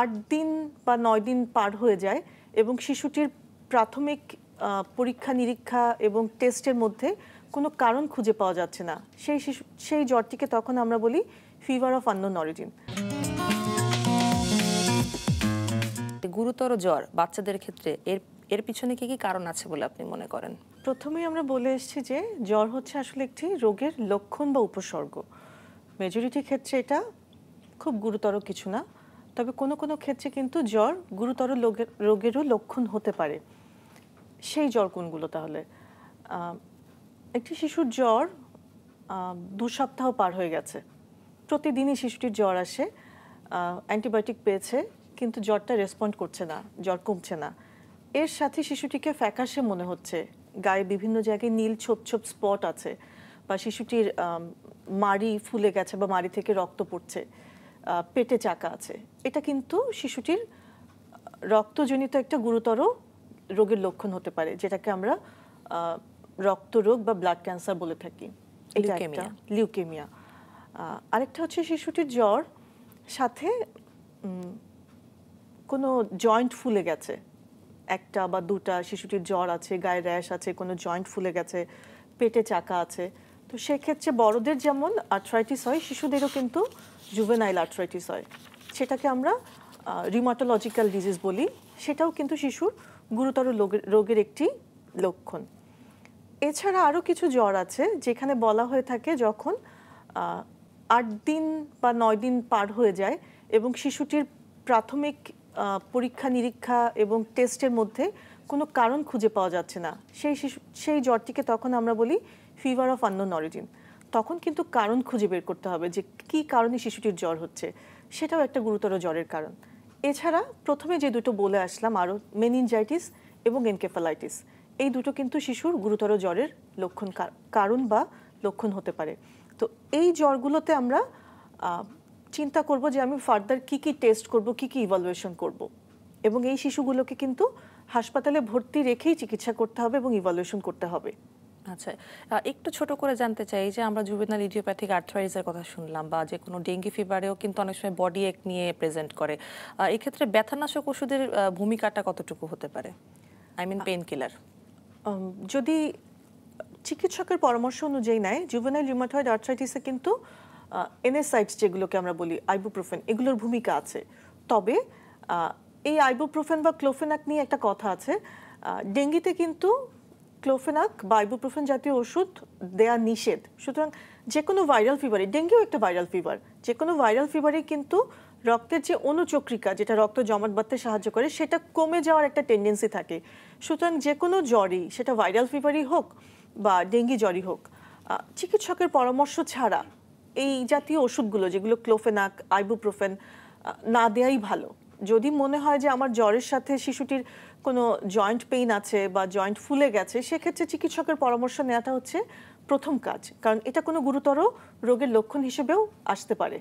8 দিন বা 9 দিন পার হয়ে যায় এবং শিশুটির প্রাথমিক পরীক্ষা নিরীক্ষা এবং টেস্টের মধ্যে কোনো কারণ খুঁজে পাওয়া যাচ্ছে না, সেই জ্বরটিকে তখন আমরা বলি ফিভার অফ আননোন অরিজিন। গুরুতর জ্বর বাচ্চাদের ক্ষেত্রে এর পিছনে কি কি কারণ আছে বলে আপনি মনে করেন? প্রথমেই আমরা বলে এসেছি যে জ্বর হচ্ছে আসলে একটি রোগের লক্ষণ বা উপসর্গ। মেজরিটি ক্ষেত্রে এটা খুব গুরুতর কিছু না, তবে কোনো কোনো ক্ষেত্রে কিন্তু জ্বর গুরুতর রোগেরও লক্ষণ হতে পারে। সেই জ্বর কোনগুলো তাহলে? একটি শিশুর জ্বর 2 সপ্তাহ পার হয়ে গেছে, প্রতিদিনই শিশুটির জ্বর আসে, অ্যান্টিবায়োটিক পেয়েছে কিন্তু জ্বরটা রেসপন্ড করছে না, জ্বর কমছে না। এর সাথে শিশুটিকে ফ্যাকাশে মনে হচ্ছে, গায়ে বিভিন্ন জায়গায় নীল ছোপ ছোপ স্পট আছে, বা শিশুটির মাড়ি ফুলে গেছে বা মাড়ি থেকে রক্ত পড়ছে, পেটে চাকা আছে। এটা কিন্তু শিশুটির রক্তজনিত একটা গুরুতর রোগের লক্ষণ হতে পারে, যেটাকে আমরা রক্তরোগ বা ব্লাড ক্যান্সার বলে থাকি। এটা একটা লিউকেমিয়া। আরেকটা হচ্ছে শিশুটির জ্বর সাথে কোনো জয়েন্ট ফুলে গেছে, একটা বা দুটা শিশুটির জ্বর আছে, গায়ে র্যাশ আছে, কোনো জয়েন্ট ফুলে গেছে, পেটে চাকা আছে। তো সেক্ষেত্রে বড়দের যেমন আর্থ্রাইটিস হয়, শিশুদেরও কিন্তু জুভেনাইল আর্থ্রাইটিস হয়, সেটাকে আমরা রিমাটোলজিক্যাল ডিজিজ বলি। সেটাও কিন্তু শিশুর গুরুতর রোগের একটি লক্ষণ। এছাড়া আরও কিছু জ্বর আছে যেখানে বলা হয়ে থাকে যখন 8 দিন বা 9 দিন পার হয়ে যায় এবং শিশুটির প্রাথমিক পরীক্ষা নিরীক্ষা এবং টেস্টের মধ্যে কোনো কারণ খুঁজে পাওয়া যাচ্ছে না, সেই জ্বরটিকে তখন আমরা বলি ফিভার অফ আননোন অরিজিন। তখন কিন্তু কারণ খুঁজে বের করতে হবে যে কী কারণে শিশুটির জ্বর হচ্ছে, সেটাও একটা গুরুতর জ্বরের কারণ। এছাড়া প্রথমে যে দুটো বলে আসলাম, আরও মেনিনজাইটিস এবং এনকেফালাইটিস, এই দুটো কিন্তু শিশুর গুরুতর জ্বরের লক্ষণ কারণ বা লক্ষণ হতে পারে। তো এই জ্বরগুলোতে আমরা চিন্তা করব যে আমি ফার্দার কি কি টেস্ট করব, কি কি ইভালুয়েশন করব, এবং এই শিশুগুলোকে কিন্তু হাসপাতালে ভর্তি রেখেই চিকিৎসা করতে হবে এবং ইভালুয়েশন করতে হবে। আচ্ছা, একটু ছোট করে জানতে চাই যে আমরা জুভেনাইল ইডিওপ্যাথিক আর্থ্রাইটিসের কথা শুনলাম, বা যে কোনো ডেঙ্গি ফিভারেও কিন্তু অনেক সময় বডি এক নিয়ে প্রেজেন্ট করে। এই ক্ষেত্রে ব্যথানাশক ওষুধের ভূমিকাটা কতটুকু হতে পারে? I mean painkiller. যদি চিকিৎসকের পরামর্শ অনুযায়ী নেয়, জুভেনাইল রিউমাটয়েড আর্থ্রাইটিসে কিন্তু এনএসআইডস যেগুলোকে আমরা বলি, আইবুপ্রোফেন, এগুলোর ভূমিকা আছে। তবে এই আইবুপ্রোফেন বা ক্লোফেনাক নিয়ে একটা কথা আছে। ডেঙ্গিতে কিন্তু ক্লোফেনাক বা আইবুপ্রোফেন জাতীয় ওষুধ দেয়া নিষেধ। সুতরাং যে কোনো ভাইরাল ফিভারে, ডেঙ্গিও একটা ভাইরাল ফিভার, যে কোনো ভাইরাল ফিভারে কিন্তু রক্তের যে অনুচক্রিকা, যেটা রক্ত জমাট বাঁধতে সাহায্য করে, সেটা কমে যাওয়ার একটা টেন্ডেন্সি থাকে। সুতরাং যে কোনো জ্বরই, সেটা ভাইরাল ফিভারই হোক বা ডেঙ্গি জ্বরই হোক, চিকিৎসকের পরামর্শ ছাড়া এই জাতীয় ওষুধগুলো, যেগুলো ক্লোফেনাক, আইবুপ্রোফেন, না দেয়াই ভালো। যদি মনে হয় যে আমার জ্বরের সাথে শিশুটির কোনো জয়েন্ট পেইন আছে বা জয়েন্ট ফুলে গেছে, সেক্ষেত্রে চিকিৎসকের পরামর্শ নেওয়াটা হচ্ছে প্রথম কাজ, কারণ এটা কোনো গুরুতর রোগের লক্ষণ হিসেবেও আসতে পারে।